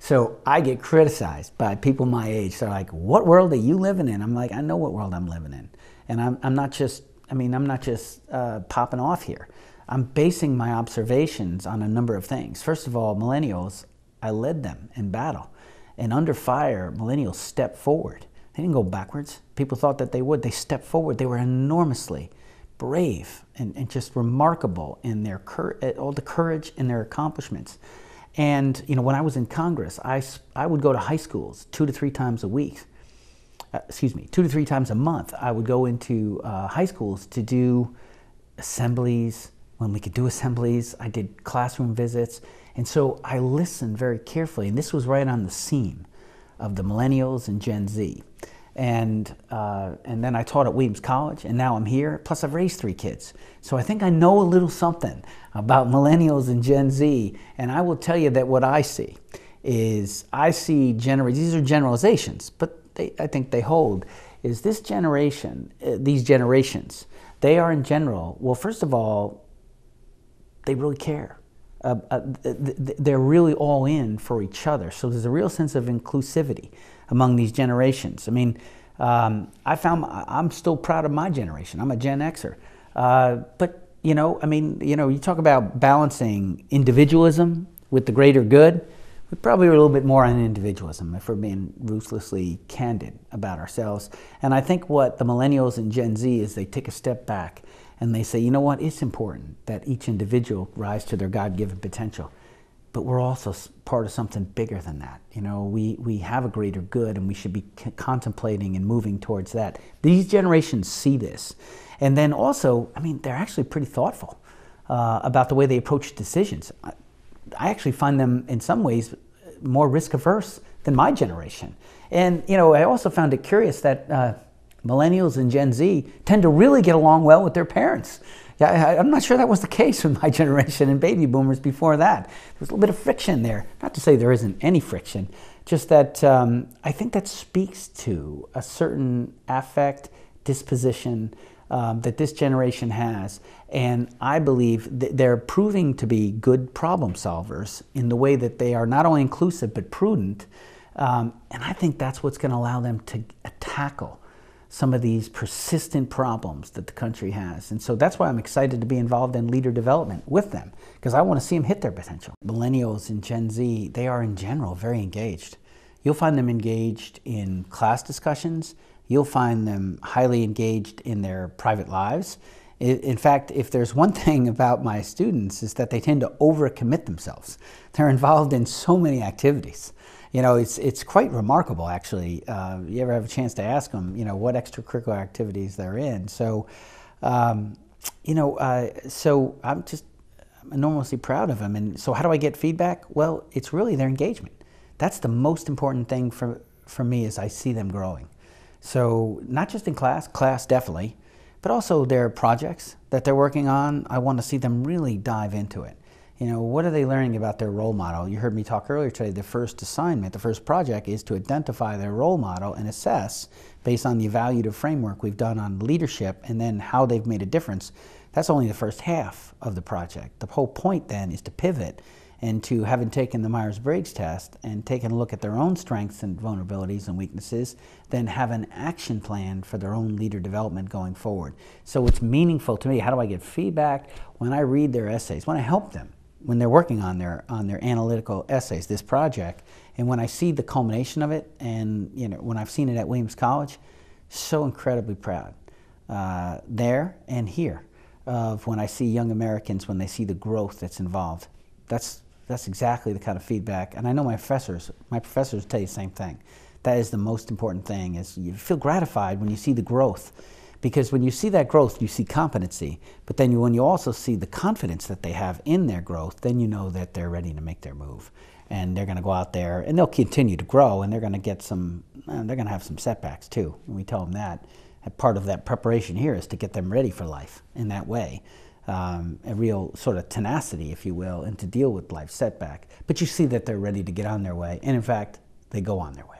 So I get criticized by people my age. They're like, "What world are you living in?" I'm like, "I know what world I'm living in, and I'm not just. I mean, I'm not just popping off here. I'm basing my observations on a number of things. First of all, millennials, I led them in battle, and under fire, millennials stepped forward. They didn't go backwards. People thought that they would. They stepped forward. They were enormously brave and just remarkable in their all the courage and their accomplishments." And when I was in Congress, I would go to high schools 2 to 3 times a week. 2 to 3 times a month. I would go into high schools to do assemblies. When we could do assemblies, I did classroom visits. And so I listened very carefully. And this was right on the seam of the millennials and Gen Z. And then I taught at Williams College, and now I'm here. Plus, I've raised 3 kids. So I think I know a little something about millennials and Gen Z. And I will tell you that what I see is these are generalizations, but I think they hold, is this generation, these generations, they are in general, well, first of all, they really care. They're really all in for each other. So there's a real sense of inclusivity among these generations. I mean, I'm still proud of my generation. I'm a Gen Xer. But, you talk about balancing individualism with the greater good. We probably are a little bit more on individualism if we're being ruthlessly candid about ourselves. And I think what the millennials and Gen Z is they take a step back and they say, you know what, it's important that each individual rise to their God-given potential. But we're also part of something bigger than that. We have a greater good, and we should be contemplating and moving towards that. These generations see this. And then also, they're actually pretty thoughtful about the way they approach decisions. I actually find them in some ways more risk averse than my generation. And I also found it curious that millennials and Gen Z tend to really get along well with their parents. Yeah, I'm not sure that was the case with my generation and baby boomers before that. There was a little bit of friction there. Not to say there isn't any friction, just that I think that speaks to a certain affect, disposition that this generation has. And I believe they're proving to be good problem solvers in the way that they are not only inclusive but prudent. And I think that's what's going to allow them to tackle some of these persistent problems that the country has. And so that's why I'm excited to be involved in leader development with them, because I want to see them hit their potential. Millennials and Gen Z, they are in general very engaged. You'll find them engaged in class discussions. You'll find them highly engaged in their private lives. In fact, if there's one thing about my students, is that they tend to overcommit themselves. They're involved in so many activities. It's quite remarkable, actually. You ever have a chance to ask them, what extracurricular activities they're in. So, so I'm enormously proud of them. And so how do I get feedback? Well, it's really their engagement. That's the most important thing for me as I see them growing. So not just in class definitely, but also their projects that they're working on. I want to see them really dive into it. What are they learning about their role model? You heard me talk earlier today, the first assignment, the first project is to identify their role model and assess based on the evaluative framework we've done on leadership and then how they've made a difference. That's only the first half of the project. The whole point then is to pivot and to, having taken the Myers-Briggs test and taken a look at their own strengths and vulnerabilities and weaknesses, then have an action plan for their own leader development going forward. So it's meaningful to me. How do I get feedback? When I read their essays, when I help them, when they're working on their analytical essays, this project, and when I see the culmination of it, and when I've seen it at Williams College, so incredibly proud there and here of when I see young Americans, when they see the growth that's involved. That's exactly the kind of feedback, and I know my professors tell you the same thing. That is the most important thing, is you feel gratified when you see the growth. Because when you see that growth, you see competency. But then when you also see the confidence that they have in their growth, then you know that they're ready to make their move. And they're going to go out there, and they'll continue to grow, and they're going to get they're going to have some setbacks too. And we tell them that. And part of that preparation here is to get them ready for life in that way. A real sort of tenacity, if you will, and to deal with life's setback. But you see that they're ready to get on their way. And in fact, they go on their way.